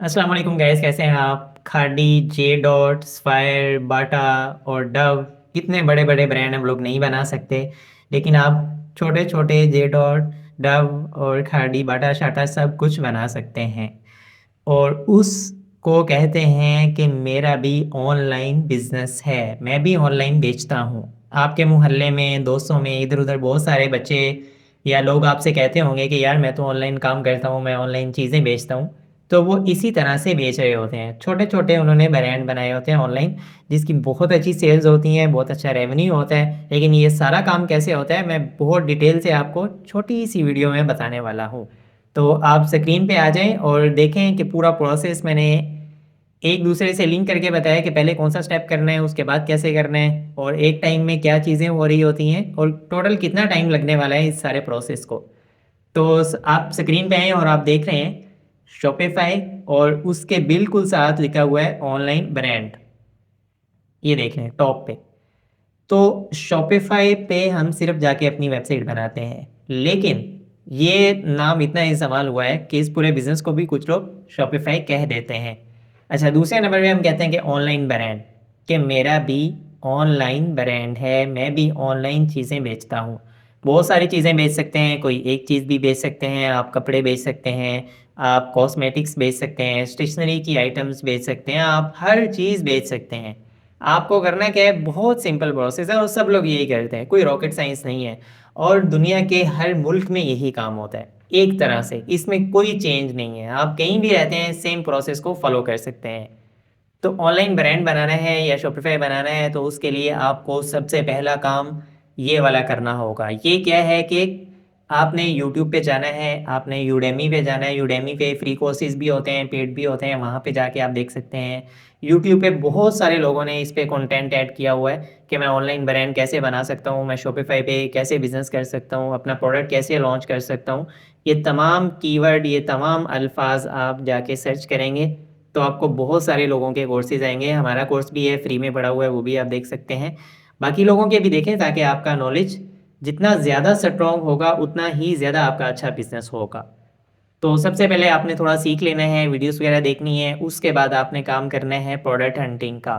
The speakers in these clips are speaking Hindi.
अस्सलाम वालेकुम गाइस, कैसे हैं आप? खाड़ी, जे डॉट, स्पायर, बाटा और डव, कितने बड़े बड़े ब्रांड हम लोग नहीं बना सकते। लेकिन आप छोटे छोटे जे डॉट, डव और खाड़ी, बाटा शाटा सब कुछ बना सकते हैं। और उसको कहते हैं कि मेरा भी ऑनलाइन बिजनेस है, मैं भी ऑनलाइन बेचता हूँ। आपके मोहल्ले में, दोस्तों में, इधर उधर बहुत सारे बच्चे या लोग आपसे कहते होंगे कि यार मैं तो ऑनलाइन काम करता हूँ, मैं ऑनलाइन चीज़ें बेचता हूँ। तो वो इसी तरह से बेच रहे होते हैं, छोटे छोटे उन्होंने ब्रांड बनाए होते हैं ऑनलाइन, जिसकी बहुत अच्छी सेल्स होती हैं, बहुत अच्छा रेवेन्यू होता है। लेकिन ये सारा काम कैसे होता है, मैं बहुत डिटेल से आपको छोटी सी वीडियो में बताने वाला हूँ। तो आप स्क्रीन पे आ जाएं और देखें कि पूरा प्रोसेस मैंने एक दूसरे से लिंक करके बताया कि पहले कौन सा स्टेप करना है, उसके बाद कैसे करना है, और एक टाइम में क्या चीज़ें हो रही होती हैं, और टोटल कितना टाइम लगने वाला है इस सारे प्रोसेस को। तो आप स्क्रीन पे आए और आप देख रहे हैं शॉपिफाई, और उसके बिल्कुल साथ लिखा हुआ है ऑनलाइन ब्रांड। ये देख लें टॉप पे। तो शॉपिफाई पे हम सिर्फ जाके अपनी वेबसाइट बनाते हैं, लेकिन ये नाम इतना इस्तेमाल हुआ है कि इस पूरे बिजनेस को भी कुछ लोग शॉपिफाई कह देते हैं। अच्छा, दूसरे नंबर पे हम कहते हैं कि ऑनलाइन ब्रांड, कि मेरा भी ऑनलाइन ब्रांड है, मैं भी ऑनलाइन चीज़ें बेचता हूँ। बहुत सारी चीज़ें बेच सकते हैं, कोई एक चीज़ भी बेच सकते हैं। आप कपड़े बेच सकते हैं, आप कॉस्मेटिक्स बेच सकते हैं, स्टेशनरी की आइटम्स बेच सकते हैं, आप हर चीज़ बेच सकते हैं। आपको करना क्या है, बहुत सिंपल प्रोसेस है और सब लोग यही करते हैं, कोई रॉकेट साइंस नहीं है। और दुनिया के हर मुल्क में यही काम होता है एक तरह से, इसमें कोई चेंज नहीं है। आप कहीं भी रहते हैं सेम प्रोसेस को फॉलो कर सकते हैं। तो ऑनलाइन ब्रांड बनाना है या शॉपिफाई बनाना है, तो उसके लिए आपको सबसे पहला काम ये वाला करना होगा। ये क्या है कि आपने यूट्यूब पे जाना है, आपने यूडेमी पे जाना है। यूडेमी पे फ्री कोर्सेज भी होते हैं, पेड भी होते हैं, वहाँ पे जाके आप देख सकते हैं। यूट्यूब पे बहुत सारे लोगों ने इस पे कंटेंट ऐड किया हुआ है कि मैं ऑनलाइन ब्रांड कैसे बना सकता हूँ, मैं शॉपिफाई पे कैसे बिजनेस कर सकता हूँ, अपना प्रोडक्ट कैसे लॉन्च कर सकता हूँ। ये तमाम कीवर्ड, ये तमाम अल्फाज आप जाके सर्च करेंगे तो आपको बहुत सारे लोगों के कोर्सेज आएंगे। हमारा कोर्स भी है, फ्री में पड़ा हुआ है, वो भी आप देख सकते हैं। बाकी लोगों के भी देखें, ताकि आपका नॉलेज जितना ज़्यादा स्ट्रॉन्ग होगा उतना ही ज़्यादा आपका अच्छा बिजनेस होगा। तो सबसे पहले आपने थोड़ा सीख लेना है, वीडियोस वगैरह देखनी है, उसके बाद आपने काम करना है प्रोडक्ट हंटिंग का।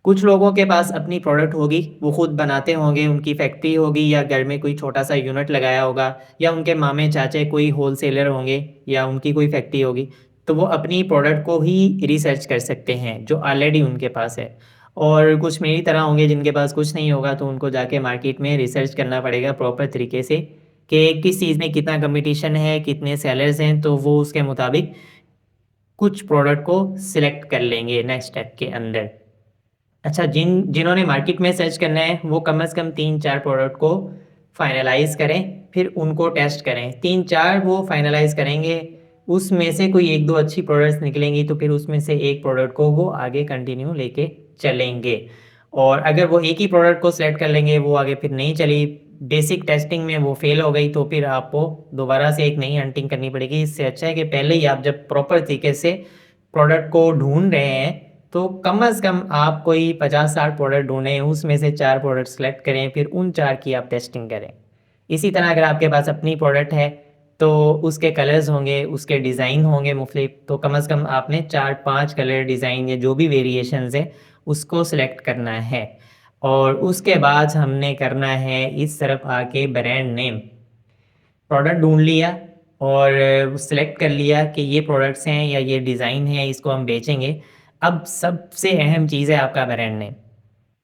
कुछ लोगों के पास अपनी प्रोडक्ट होगी, वो खुद बनाते होंगे, उनकी फैक्ट्री होगी या घर में कोई छोटा सा यूनिट लगाया होगा, या उनके मामे चाचे कोई होलसेलर होंगे, या उनकी कोई फैक्ट्री होगी। तो वो अपनी प्रोडक्ट को ही रिसर्च कर सकते हैं जो ऑलरेडी उनके पास है। और कुछ मेरी तरह होंगे जिनके पास कुछ नहीं होगा, तो उनको जाके मार्केट में रिसर्च करना पड़ेगा प्रॉपर तरीके से कि किस चीज़ में कितना कंपटीशन है, कितने सेलर्स हैं, तो वो उसके मुताबिक कुछ प्रोडक्ट को सिलेक्ट कर लेंगे नेक्स्ट स्टेप के अंदर। अच्छा, जिन्होंने मार्केट में सर्च करना है वो कम से कम 3-4 प्रोडक्ट को फाइनलाइज करें, फिर उनको टेस्ट करें। 3-4 वो फाइनलाइज करेंगे, उसमें से कोई एक दो अच्छी प्रोडक्ट्स निकलेंगी तो फिर उसमें से एक प्रोडक्ट को वो आगे कंटिन्यू लेके चलेंगे। और अगर वो एक ही प्रोडक्ट को सिलेक्ट कर लेंगे, वो आगे फिर नहीं चली, बेसिक टेस्टिंग में वो फेल हो गई, तो फिर आपको दोबारा से एक नई हंटिंग करनी पड़ेगी। इससे अच्छा है कि पहले ही आप जब प्रॉपर तरीके से प्रोडक्ट को ढूंढ रहे हैं, तो कम से कम आप कोई 50-60 प्रोडक्ट ढूंढें, उसमें से 4 प्रोडक्ट सेलेक्ट करें, फिर उन 4 की आप टेस्टिंग करें। इसी तरह अगर आपके पास अपनी प्रोडक्ट है तो उसके कलर्स होंगे, उसके डिज़ाइन होंगे मुख्तलिफ, तो कम से कम आपने 4-5 कलर डिज़ाइन या जो भी वेरिएशंस है उसको सिलेक्ट करना है। और उसके बाद हमने करना है इस तरफ आके ब्रांड नेम। प्रोडक्ट ढूंढ लिया और सिलेक्ट कर लिया कि ये प्रोडक्ट्स हैं या ये डिज़ाइन है, इसको हम बेचेंगे। अब सबसे अहम चीज़ है आपका ब्रांड नेम।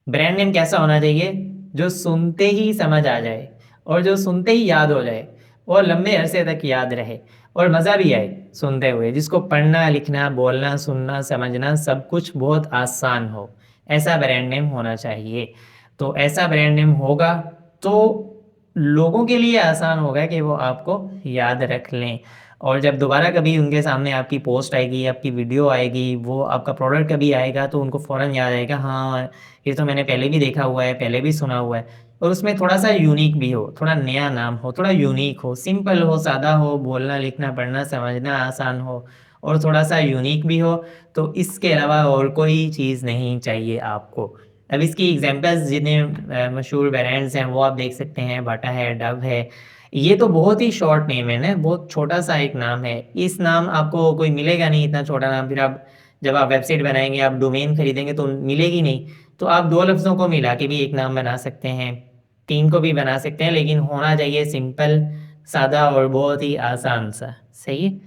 ब्रांड नेम कैसा होना चाहिए, जो सुनते ही समझ आ जाए, और जो सुनते ही याद हो जाए, और लंबे अरसे तक याद रहे, और मज़ा भी आए सुनते हुए, जिसको पढ़ना, लिखना, बोलना, सुनना, समझना सब कुछ बहुत आसान हो। ऐसा ब्रांड नेम होना चाहिए। तो ऐसा ब्रांड नेम होगा तो लोगों के लिए आसान होगा कि वो आपको याद रख लें। और जब दोबारा कभी उनके सामने आपकी पोस्ट आएगी, आपकी वीडियो आएगी, वो आपका प्रोडक्ट कभी आएगा, तो उनको फ़ौरन याद आएगा, हाँ ये तो मैंने पहले भी देखा हुआ है, पहले भी सुना हुआ है। और उसमें थोड़ा सा यूनिक भी हो, थोड़ा नया नाम हो, थोड़ा यूनिक हो, सिंपल हो, सादा हो, बोलना, लिखना, पढ़ना, समझना आसान हो, और थोड़ा सा यूनिक भी हो। तो इसके अलावा और कोई चीज़ नहीं चाहिए आपको। अब इसकी एग्जांपल्स जितने मशहूर ब्रांड्स हैं वो आप देख सकते हैं, बाटा है, डव है, ये तो बहुत ही शॉर्ट नेम है ना, बहुत छोटा-सा एक नाम है। इस नाम आपको कोई मिलेगा नहीं इतना छोटा नाम, फिर आप जब आप वेबसाइट बनाएँगे, आप डोमेन खरीदेंगे तो मिलेगी नहीं। तो आप 2 लफ्ज़ों को मिला के भी एक नाम बना सकते हैं, 3 को भी बना सकते हैं, लेकिन होना चाहिए सिंपल, सादा और बहुत ही आसान-सा, सही है?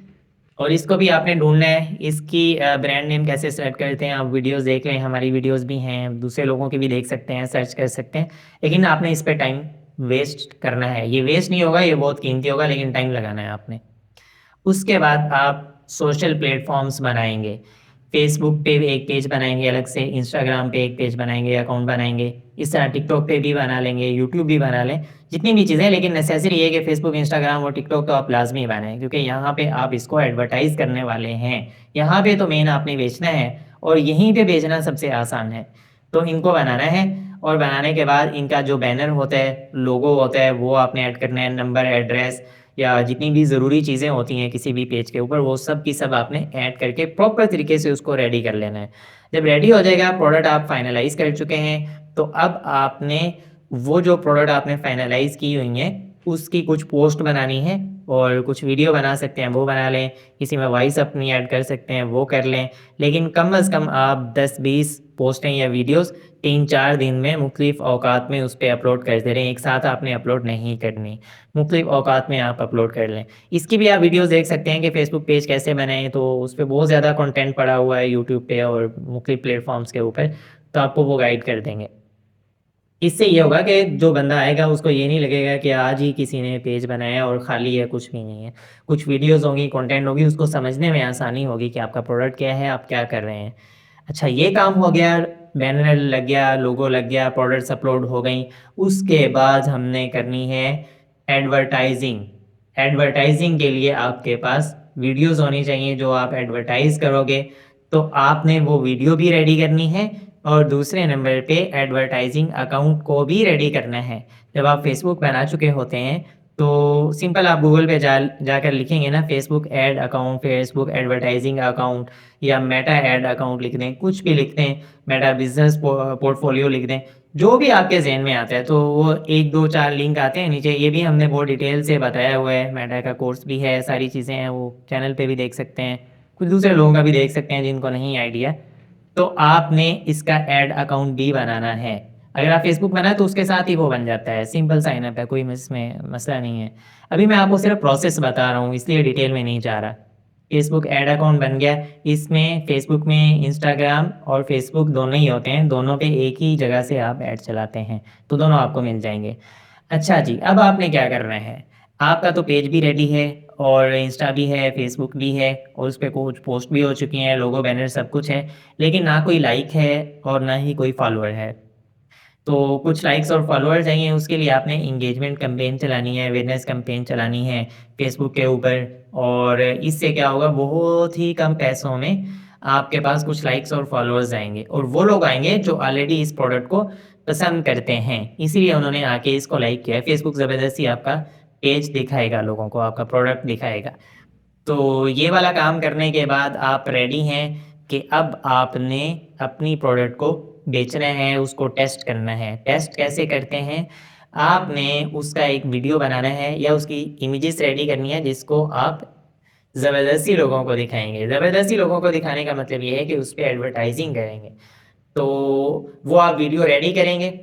और इसको भी आपने ढूँढना है, इसकी ब्रांड नेम कैसे सेलेक्ट करते हैं, आप वीडियोज़ देख लें, हमारी वीडियोज़ भी हैं, दूसरे लोगों की भी देख सकते हैं, सर्च कर सकते हैं। लेकिन आपने इस पे टाइम वेस्ट करना है, ये वेस्ट नहीं होगा, ये बहुत कीमती होगा, लेकिन टाइम लगाना है आपने। उसके बाद आप सोशल प्लेटफ़ॉर्म्स बनाएँगे। फ़ेसबुक पे भी एक पेज बनाएँगे अलग से, इंस्टाग्राम पे एक पेज बनाएँगे, अकाउंट बनाएँगे। इस तरह टिकटॉक पे भी बना लेंगे, यूट्यूब भी बना लें, जितनी भी चीज़ें हैं, लेकिन नेसेसरी ये है कि फ़ेसबुक, इंस्टाग्राम और टिकटॉक तो आप लाज़मी बनाएँ, क्योंकि यहाँ पे आप इसको एडवर्टाइज़ करने वाले हैं। यहाँ पे तो मेन आपने बेचना है और यहीं पे बेचना सबसे आसान है। तो इनको बनाना है और बनाने के बाद इनका जो बैनर होता है, लोगो होता है, वो आपने ऐड करना है, नंबर, एड्रेस या जितनी भी ज़रूरी चीज़ें होती हैं किसी भी पेज के ऊपर, वो सब की सब आपने ऐड करके प्रॉपर तरीके से उसको रेडी कर लेना है। जब रेडी हो जाएगा, प्रोडक्ट आप फाइनलाइज़ कर चुके हैं, तो अब आपने वो जो प्रोडक्ट आपने फाइनलाइज़ की हुई हैं, उसकी कुछ पोस्ट बनानी है और कुछ वीडियो बना सकते हैं, वो बना लें। किसी में वॉइस अपनी ऐड कर सकते हैं, वो कर लें। लेकिन कम से कम आप 10-20 पोस्टें या वीडियोज़ 3-4 दिन में मुख्तलिफ़ औकात में उस पे अपलोड करते रहें, एक साथ आपने अपलोड नहीं करनी। मुख्तलिफ़ औकात में आप अपलोड कर लें। इसकी भी आप वीडियोज़ देख सकते हैं कि फ़ेसबुक पेज कैसे बनाएँ, तो उस पे बहुत ज़्यादा कंटेंट पड़ा हुआ है यूट्यूब पे और मुख्तलिफ़ प्लेटफ़ॉर्म्स के ऊपर, तो आपको वो गाइड कर देंगे। इससे ये होगा कि जो बंदा आएगा उसको ये नहीं लगेगा कि आज ही किसी ने पेज बनाया और खाली है, कुछ भी नहीं है। कुछ वीडियोज़ होंगी, कंटेंट होगी, उसको समझने में आसानी होगी कि आपका प्रोडक्ट क्या है, आप क्या कर रहे हैं। अच्छा, ये काम हो गया, बैनर लग गया, लोगो लग गया, प्रोडक्ट्स अपलोड हो गईं। उसके बाद हमने करनी है एडवर्टाइज़िंग। एडवर्टाइज़िंग के लिए आपके पास वीडियोज़ होनी चाहिए जो आप एडवर्टाइज़ करोगे, तो आपने वो वीडियो भी रेडी करनी है और दूसरे नंबर पे एडवर्टाइज़िंग अकाउंट को भी रेडी करना है। जब आप फ़ेसबुक बना चुके होते हैं, तो सिंपल आप गूगल पे जाकर लिखेंगे ना Facebook add account, Facebook advertising account या मेटा ऐड अकाउंट लिख दें, कुछ भी लिख दें, मेटा बिज़नेस पोर्टफ़ोलियो लिख दें, जो भी आपके ज़हन में आता है। तो वो 1, 2, 4 लिंक आते हैं नीचे, ये भी हमने बहुत डिटेल से बताया हुआ है, मेटा का कोर्स भी है, सारी चीज़ें हैं, वो चैनल पे भी देख सकते हैं। कुछ दूसरे लोगों का भी देख सकते हैं जिनको नहीं आइडिया। तो आपने इसका ऐड अकाउंट भी बनाना है। अगर आप फ़ेसबुक बनाएँ तो उसके साथ ही वो बन जाता है, सिंपल साइन अप है, कोई इसमें मसला नहीं है। अभी मैं आपको सिर्फ़ प्रोसेस बता रहा हूँ, इसलिए डिटेल में नहीं जा रहा। फ़ेसबुक ऐड अकाउंट बन गया, इसमें फ़ेसबुक में इंस्टाग्राम और फ़ेसबुक दोनों ही होते हैं, दोनों पे एक ही जगह से आप ऐड चलाते हैं, तो दोनों आपको मिल जाएँगे। अच्छा जी, अब आपने क्या करना है, आपका तो पेज भी रेडी है और इंस्टा भी है, फ़ेसबुक भी है और उस पे कुछ पोस्ट भी हो चुकी हैं, लोगो, बैनर सब कुछ है, लेकिन ना कोई लाइक है और ना ही कोई फॉलोवर है। तो कुछ लाइक्स और फॉलोवर चाहिए, उसके लिए आपने एंगेजमेंट कैंपेन चलानी है, अवेयरनेस कैंपेन चलानी है फ़ेसबुक के ऊपर और इससे क्या होगा, बहुत ही कम पैसों में आपके पास कुछ लाइक्स और फॉलोवर्स आएँगे और वो लोग आएँगे जो ऑलरेडी इस प्रोडक्ट को पसंद करते हैं। इसीलिए उन्होंने आके इसको लाइक किया है। फ़ेसबुक ज़बरदस्ती आपका पेज दिखाएगा लोगों को, आपका प्रोडक्ट दिखाएगा। तो ये वाला काम करने के बाद आप रेडी हैं कि अब आपने अपनी प्रोडक्ट को बेचना है, उसको टेस्ट करना है। टेस्ट कैसे करते हैं? आपने उसका एक वीडियो बनाना है या उसकी इमेजेस रेडी करनी है जिसको आप ज़बरदस्ती लोगों को दिखाएँगे। ज़बरदस्ती लोगों को दिखाने का मतलब ये है कि उस पे एडवर्टाइज़िंग करेंगे। तो वो आप वीडियो रेडी करेंगे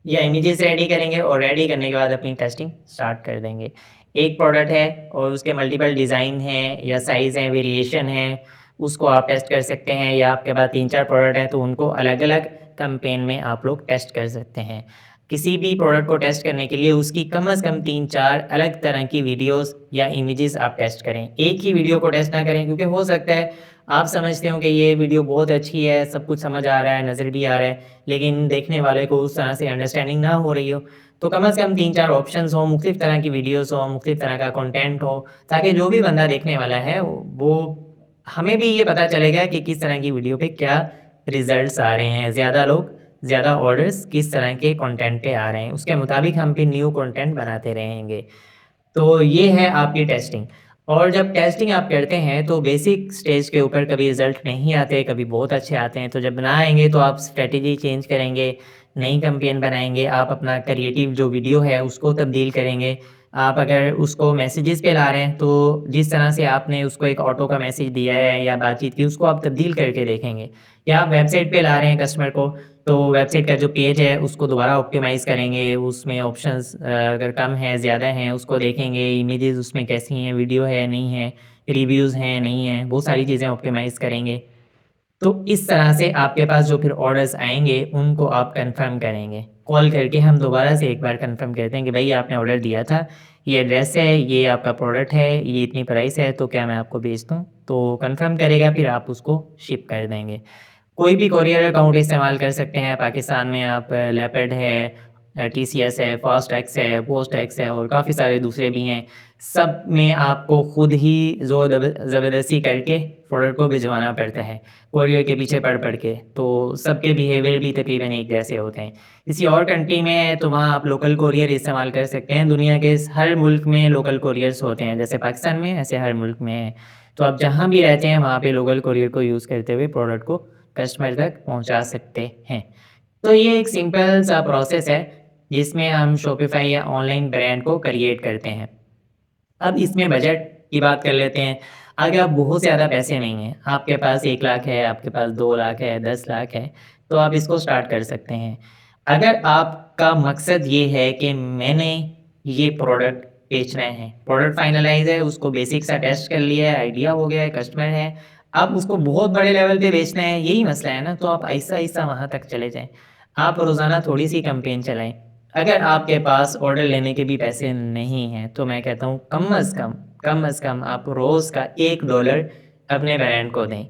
या इमेजेस रेडी करेंगे और रेडी करने के बाद अपनी टेस्टिंग स्टार्ट कर देंगे। एक प्रोडक्ट है और उसके मल्टीपल डिज़ाइन हैं या साइज़ हैं, वेरिएशन है, उसको आप टेस्ट कर सकते हैं या आपके पास 3-4 प्रोडक्ट हैं तो उनको अलग-अलग कैंपेन में आप लोग टेस्ट कर सकते हैं। किसी भी प्रोडक्ट को टेस्ट करने के लिए उसकी कम से कम 3-4 अलग तरह की वीडियोज़ या इमेजेस आप टेस्ट करें। एक ही वीडियो को टेस्ट ना करें क्योंकि हो सकता है आप समझते हो कि ये वीडियो बहुत अच्छी है, सब कुछ समझ आ रहा है, नज़र भी आ रहा है, लेकिन देखने वाले को उस तरह से अंडरस्टैंडिंग ना हो रही हो। तो कम से कम 3-4 ऑप्शंस हों, मुख्तलिफ़ तरह की वीडियोज़ हों, मुख्तलिफ़ तरह का कंटेंट हो, ताकि जो भी बंदा देखने वाला है वो हमें भी ये पता चलेगा कि किस तरह की वीडियो पे क्या रिज़ल्ट्स आ रहे हैं। ज़्यादा लोग, ज़्यादा ऑर्डर्स किस तरह के कंटेंट पे आ रहे हैं, उसके मुताबिक हम फिर न्यू कंटेंट बनाते रहेंगे। तो ये है आपकी टेस्टिंग और जब टेस्टिंग आप करते हैं तो बेसिक स्टेज के ऊपर कभी रिज़ल्ट नहीं आते, कभी बहुत अच्छे आते हैं। तो जब ना आएँगे तो आप स्ट्रैटेजी चेंज करेंगे, नई कैंपेन बनाएँगे, आप अपना क्रिएटिव जो वीडियो है उसको तब्दील करेंगे। आप अगर उसको मैसेजेस पे ला रहे हैं, तो जिस तरह से आपने उसको एक ऑटो का मैसेज दिया है या बातचीत की, उसको आप तब्दील करके देखेंगे। या आप वेबसाइट पे ला रहे हैं कस्टमर को, तो वेबसाइट का जो पेज है, उसको दोबारा ऑप्टिमाइज़ करेंगे, उसमें ऑप्शंस अगर कम है, ज़्यादा हैं, उसको देखेंगे, इमेजेस उसमें कैसी हैं, वीडियो है, नहीं है, रिव्यूज़ हैं, नहीं हैं, वो सारी चीज़ें ऑप्टिमाइज़ करेंगे। तो इस तरह से आपके पास जो फिर ऑर्डर्स आएँगे, उनको आप कन्फर्म करेंगे। कॉल करके हम दोबारा से एक बार कन्फर्म करते हैं कि भई आपने ऑर्डर दिया था, ये एड्रेस है, ये आपका प्रोडक्ट है, ये इतनी प्राइस है, तो क्या मैं आपको भेज दूँ? तो कन्फर्म करेगा, फिर आप उसको शिप कर देंगे। कोई भी कोरियर अकाउंट इस्तेमाल कर सकते हैं। पाकिस्तान में आप लेपर्ड है, टीसीएस है, फास्टैक्स है, पोस्टैक्स है और काफ़ी सारे दूसरे भी हैं। सब में आपको खुद ही ज़ोर ज़बरदस्ती करके प्रोडक्ट को भिजवाना पड़ता है, कोरियर के पीछे पड़ के। तो सबके बिहेवियर भी तकरीबन एक जैसे होते हैं। किसी और कंट्री में है तो वहाँ आप लोकल कोरियर इस्तेमाल कर सकते हैं। दुनिया के हर मुल्क में लोकल कोरियर्स होते हैं, जैसे पाकिस्तान में ऐसे हर मुल्क में है। तो आप जहाँ भी रहते हैं वहाँ पे लोकल कोरियर को यूज़ करते हुए प्रोडक्ट को कस्टमर तक पहुँचा सकते हैं। तो ये एक सिंपल सा प्रोसेस है, जिसमें हम शॉपिफ़ाई या ऑनलाइन ब्रांड को क्रिएट करते हैं। अब इसमें बजट की बात कर लेते हैं। अगर आप बहुत ज़्यादा पैसे नहीं हैं, आपके पास 1 लाख है, आपके पास 2 लाख है, 10 लाख है, तो आप इसको स्टार्ट कर सकते हैं। अगर आपका मकसद ये है कि मैंने ये प्रोडक्ट बेचना है, प्रोडक्ट फाइनलाइज़ है, उसको बेसिक सा टेस्ट कर लिया है, आइडिया हो गया है, कस्टमर है, अब उसको बहुत बड़े लेवल पे बेचना है, यही मसला है ना, तो आप आहिस्ता-आहिस्ता वहाँ तक चले जाएँ। आप रोज़ाना थोड़ी-सी कैंपेन चलाएँ। अगर आपके पास ऑर्डर लेने के भी पैसे नहीं हैं, तो मैं कहता हूँ कम से कम आप रोज़ का $1 अपने ब्रांड को दें।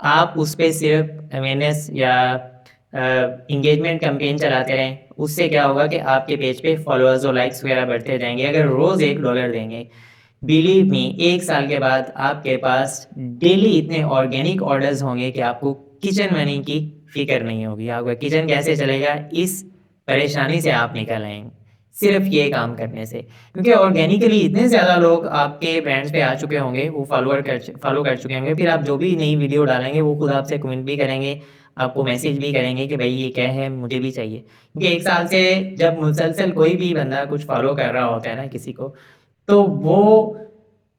आप उस पे सिर्फ़ अवेयरनेस या एंगेजमेंट कैंपेन चलाते रहें। उससे क्या होगा कि आपके पेज पे फॉलोअर्स और लाइक्स वगैरह बढ़ते जाएँगे। अगर रोज़ $1 देंगे, बिलीव मी 1 साल के बाद आपके पास डेली इतने ऑर्गेनिक ऑर्डर्स होंगे कि आपको किचन मनी की फ़िक्र नहीं होगी। आपका किचन कैसे चलेगा, इस परेशानी से आप निकल आएँगे, सिर्फ़ ये काम करने से। क्योंकि ऑर्गेनिकली इतने ज़्यादा लोग आपके ब्रांड्स पे आ चुके होंगे, वो फ़ॉलो कर चुके होंगे, फिर आप जो भी नई वीडियो डालेंगे, वो खुद आपसे कमेंट भी करेंगे, आपको मैसेज भी करेंगे कि भई ये क्या है, मुझे भी चाहिए। क्योंकि 1 साल से जब मुसलसल कोई भी बंदा कुछ फ़ॉलो कर रहा होता है ना किसी को, तो वो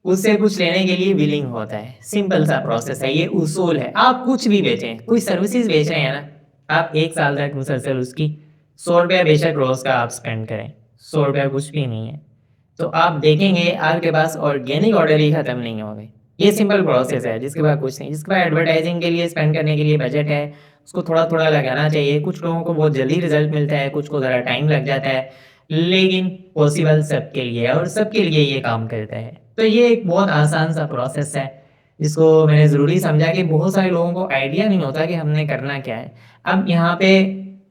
उससे कुछ लेने के लिए विलिंग होता है। सिंपल सा प्रोसेस है, ये उसूल है। आप कुछ भी बेचें, कोई सर्विसेज़ बेच रहे हैं ना, आप 1 साल तक मुसलसल उसकी ₹100 बेशक रोज़ का आप स्पेंड करें, ₹100 कुछ भी नहीं है। तो आप देखेंगे आपके पास ऑर्गेनिक ऑर्डर ही खत्म नहीं होंगे। ये सिंपल प्रोसेस है, जिसके बाद कुछ नहीं। जिसके बाद एडवर्टाइज़िंग के लिए स्पेंड करने के लिए बजट है, उसको थोड़ा-थोड़ा लगाना चाहिए। कुछ लोगों को बहुत जल्दी रिज़ल्ट मिलता है, कुछ को ज़रा टाइम लग जाता है, लेकिन पॉसिबल सबके लिए है और सबके लिए ये काम करता है। तो ये एक बहुत आसान सा प्रोसेस है, जिसको मैंने ज़रूरी समझा कि बहुत सारे लोगों को आइडिया नहीं होता कि हमने करना क्या है। अब यहाँ पे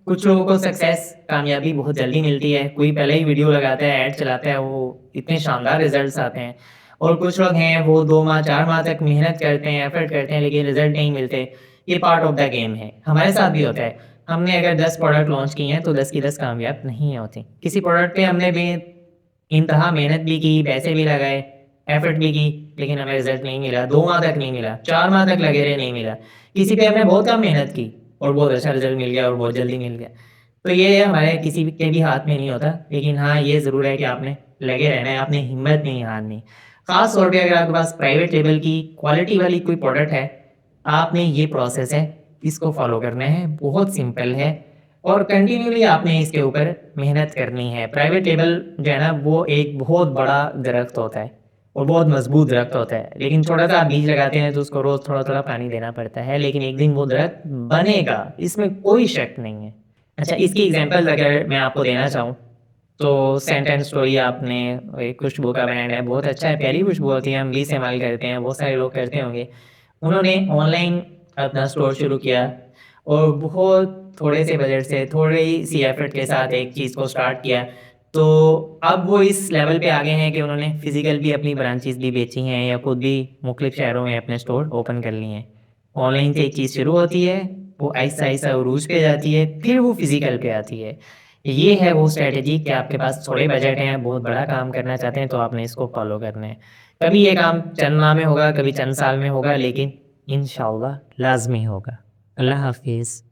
कुछ लोगों को सक्सेस, कामयाबी बहुत जल्दी मिलती है। कोई पहले ही वीडियो लगाता है, ऐड चलाता है, वो इतने शानदार रिज़ल्ट्स आते हैं। और कुछ लोग हैं, वो 2 माह, 4 माह तक मेहनत करते हैं, एफ़र्ट करते हैं, लेकिन रिज़ल्ट नहीं मिलते। ये पार्ट ऑफ द गेम है। हमारे साथ भी होता है। हमने अगर 10 प्रोडक्ट लॉन्च किए हैं, तो 10 की 10 कामयाब नहीं होती। किसी प्रोडक्ट पे हमने इंतहा मेहनत भी की, पैसे भी लगाए, एफ़र्ट भी की, लेकिन हमें रिज़ल्ट नहीं मिला। 2 माह तक नहीं मिला, 4 माह तक लगे रहे, नहीं मिला। किसी पे हमने बहुत कम मेहनत की और बहुत अच्छा रिज़ल्ट मिल गया और बहुत जल्दी मिल गया। तो ये हमारे किसी के भी हाथ में नहीं होता, लेकिन हाँ, ये ज़रूर है कि आपने लगे रहना है, आपने हिम्मत नहीं हारनी। ख़ास तौर पे अगर आपके पास प्राइवेट लेबल की क्वालिटी वाली कोई प्रोडक्ट है, आपने ये प्रोसेस है, इसको फ़ॉलो करना है, बहुत सिंपल है और कंटिन्यूअली आपने इसके ऊपर मेहनत करनी है। प्राइवेट लेबल जो है ना, वो एक बहुत बड़ा दरख्त होता है और बहुत मज़बूत दरख्त होता है, लेकिन छोटा-सा आप बीज लगाते हैं तो उसको रोज़ थोड़ा-थोड़ा पानी देना पड़ता है, लेकिन एक दिन वो दरख्त बनेगा, इसमें कोई शक नहीं है। अच्छा, इसकी एग्ज़ाम्पल अगर मैं आपको देना चाहूँ, तो सेंट एंड स्टोरी, आपने एक खुशबू का ब्रांड है, बहुत अच्छा है, प्यारी खुशबू होती है, हम भी इस्तेमाल करते हैं, बहुत सारे लोग करते होंगे। उन्होंने ऑनलाइन अपना स्टोर शुरू किया और बहुत थोड़े से बजट से, थोड़ी-सी एफ़र्ट के साथ एक चीज़ को स्टार्ट किया। तो अब वो इस लेवल पे आ गए हैं कि उन्होंने फ़िज़िकल भी अपनी ब्रांचेज़ भी बेची हैं या खुद भी मुख़्तलिफ़ शहरों में अपने स्टोर ओपन कर लिए हैं। ऑनलाइन से एक चीज़ शुरू होती है, वो आहिस्ता-आहिस्ता उरूज पे जाती है, फिर वो फ़िज़िकल पे आती है। ये है वो स्ट्रैटेजी कि आपके पास थोड़े बजट हैं, बहुत बड़ा काम करना चाहते हैं, तो आपने इसको फ़ॉलो करना है। कभी ये काम चंद माह में होगा, कभी चंद साल में होगा, लेकिन इंशाअल्लाह लाज़मी होगा। अल्लाह हाफ़िज़।